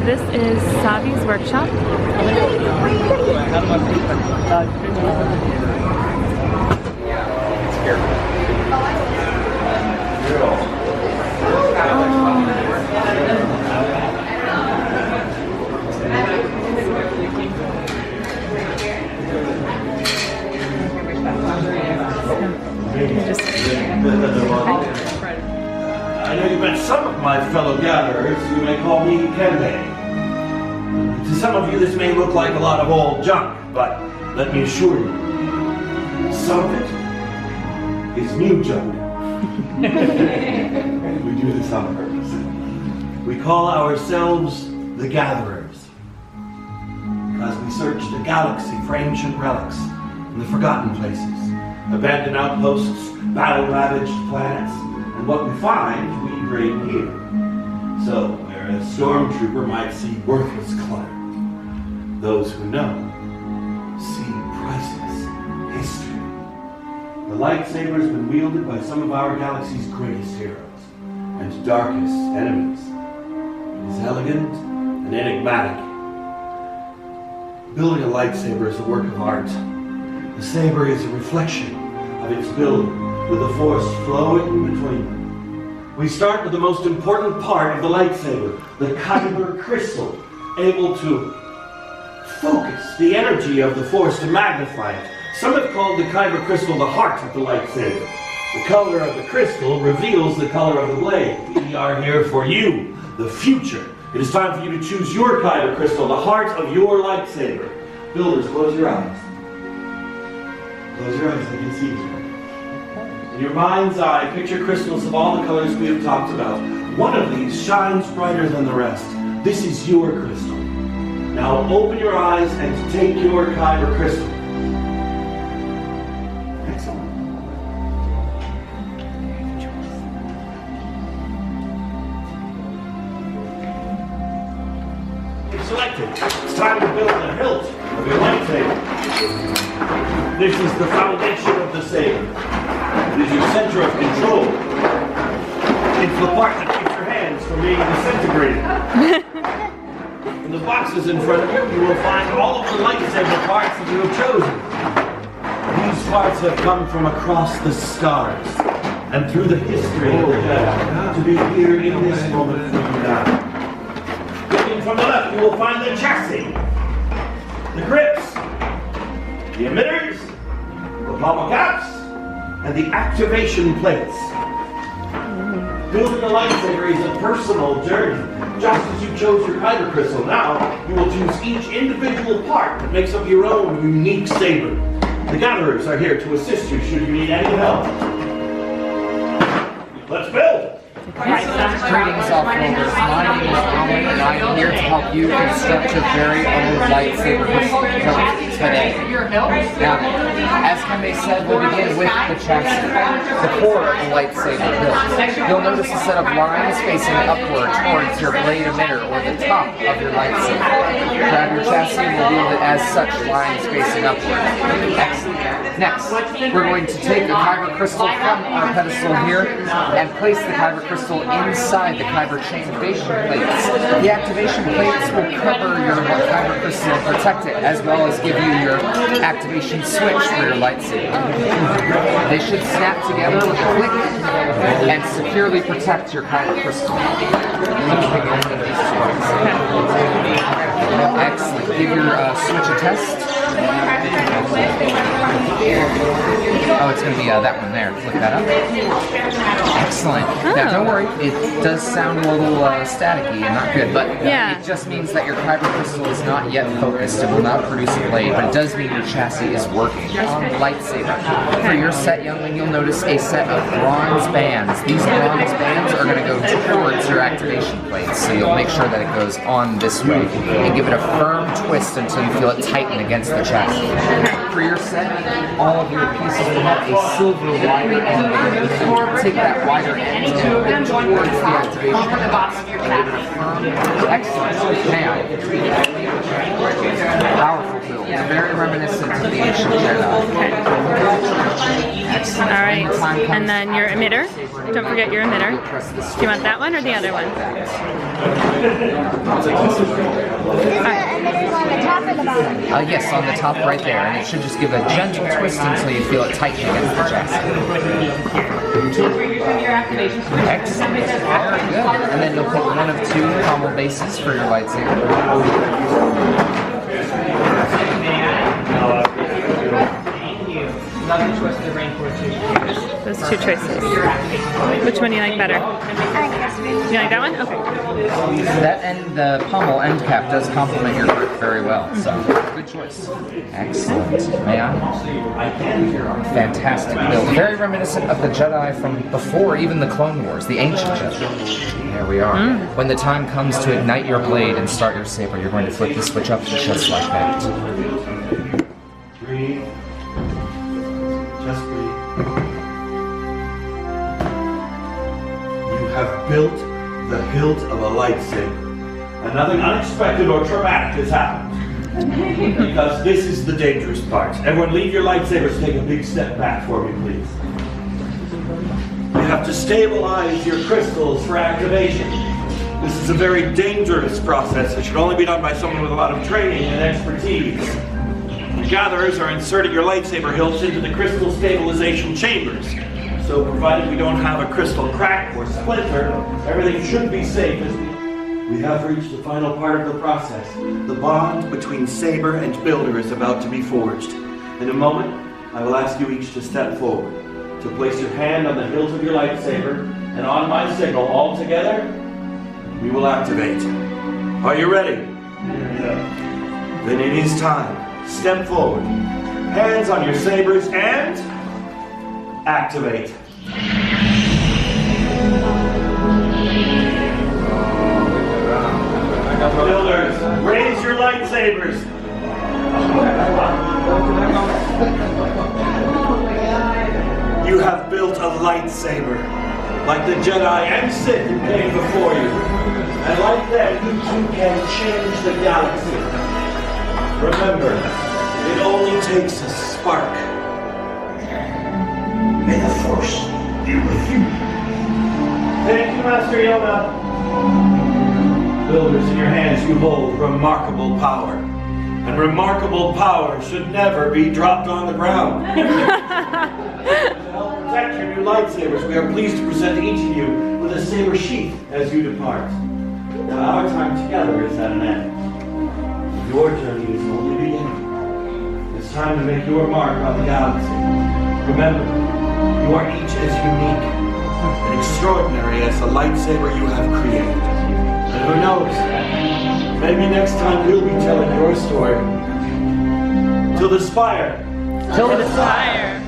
this is Savi's workshop. I know you've met some of my fellow gatherers. You may call me Kende. To some of you, this may look like a lot of old junk, but let me assure you, some of it is new junk. We do this on purpose. We call ourselves the Gatherers, because we search the galaxy for ancient relics in the forgotten places, abandoned outposts, battle-ravaged planets, and what we find, we bring here. So, where a stormtrooper might see worthless clutter, those who know see priceless history. The lightsaber has been wielded by some of our galaxy's greatest heroes and darkest enemies. It is elegant and enigmatic. Building a lightsaber is a work of art. The saber is a reflection of its builder, with the force flowing between them. We start with the most important part of the lightsaber, the kyber crystal, able to focus the energy of the force to magnify it. Some have called the kyber crystal the heart of the lightsaber. The color of the crystal reveals the color of the blade. We are here for you, the future. It is time for you to choose your kyber crystal, the heart of your lightsaber. Builders, close your eyes. Close your eyes, I can see you. In your mind's eye, picture crystals of all the colors we have talked about. One of these shines brighter than the rest. This is your crystal. Now open your eyes and take your kyber crystal. Excellent. You've selected. It's time to build the hilt of your lightsaber. This is the foundation of the saber. It is your center of control. It's the part that keeps your hands from being disintegrated. In the boxes in front of you, you will find all of the lightsaber parts that you have chosen. These parts have come from across the stars and through the history of the Jedi to be here in this moment for you now. Looking from the left, you will find the chassis, the grips, the emitters, the pommel caps, and the activation plates. Building a lightsaber is a personal journey. Just as you chose your kyber crystal, now you will choose each individual part that makes up your own unique saber. The Gatherers are here to assist you should you need any help. Let's build! Greetings, Offworlders. My name is Owen, and I'm here to help you construct your very own lightsaber today. Now, as Kende said, we'll begin with the chassis, the core of the lightsaber hilt. You'll notice a set of lines facing upward towards your blade emitter or the top of your lightsaber. Grab your chassis and we'll wield it as such, lines facing upward. Excellent. Next, we're going to take the kyber crystal from our pedestal here and place the kyber crystal inside the kyber activation plates. The activation plates will cover your kyber crystal and protect it, as well as give you your activation switch for your lightsaber. They should snap together with a click and securely protect your kyber crystal. Excellent. Give your switch a test. Oh, it's going to be that one there. Look that up. Excellent. Now, don't worry. It does sound a little staticky and not good, but it just means that your kyber crystal is not yet focused. It will not produce a blade, but it does mean your chassis is working. On the lightsaber. For your set, youngling, you'll notice a set of bronze bands. These bronze bands are going to go towards your activation plates, so you'll make sure that it goes on this way and give it a firm twist until you feel it tighten against the chassis. For your set, all of your pieces will have a silver wire end to take that wider end towards the activation. Excellent. Now, powerful build. Very reminiscent of the ancient Jedi. Excellent. All right. And then your emitter. Don't forget your emitter. Do you want that one or the other one? Emitter's on the top or the bottom? Yes, on the top right there, and it should just give a gentle twist until you feel it tighten against the chest. Excellent. Very good. And then you'll pick one of two pommel bases for your lightsaber. Those two choices. Which one do you like better? I like this one. You like that one? Okay. That end, the pommel end cap does complement your grip very well, so good choice. Excellent. May I? Fantastic build. Very reminiscent of the Jedi from before even the Clone Wars, the ancient Jedi. There we are. When the time comes to ignite your blade and start your saber, you're going to flip the switch up just like that. Breathe. Just breathe. You have built the hilt of a lightsaber. And nothing unexpected or traumatic has happened. Because this is the dangerous part. Everyone leave your lightsabers, take a big step back for me, please. You have to stabilize your crystals for activation. This is a very dangerous process. It should only be done by someone with a lot of training and expertise. The gatherers are inserting your lightsaber hilts into the crystal stabilization chambers. So provided we don't have a crystal crack or splinter, everything should be safe as we have reached the final part of the process. The bond between saber and builder is about to be forged. In a moment, I will ask you each to step forward, to place your hand on the hilt of your lightsaber, and on my signal, all together, we will activate. Are you ready? Then it is time. Step forward. Hands on your sabers and activate. Builders, raise your lightsabers. You have built a lightsaber, like the Jedi and Sith who came before you. And like them, you too can change the galaxy. Remember, it only takes a spark. May the Force be with you. Thank you, Master Yoda. Builders, in your hands you hold remarkable power. And remarkable power should never be dropped on the ground. To help protect your new lightsabers, we are pleased to present each of you with a saber sheath as you depart. Now, our time together is at an end. Your journey is only beginning. It's time to make your mark on the galaxy. Remember, you are each as unique and extraordinary as the lightsaber you have created. And who knows, maybe next time we'll be telling your story. Till the spire. Till the spire.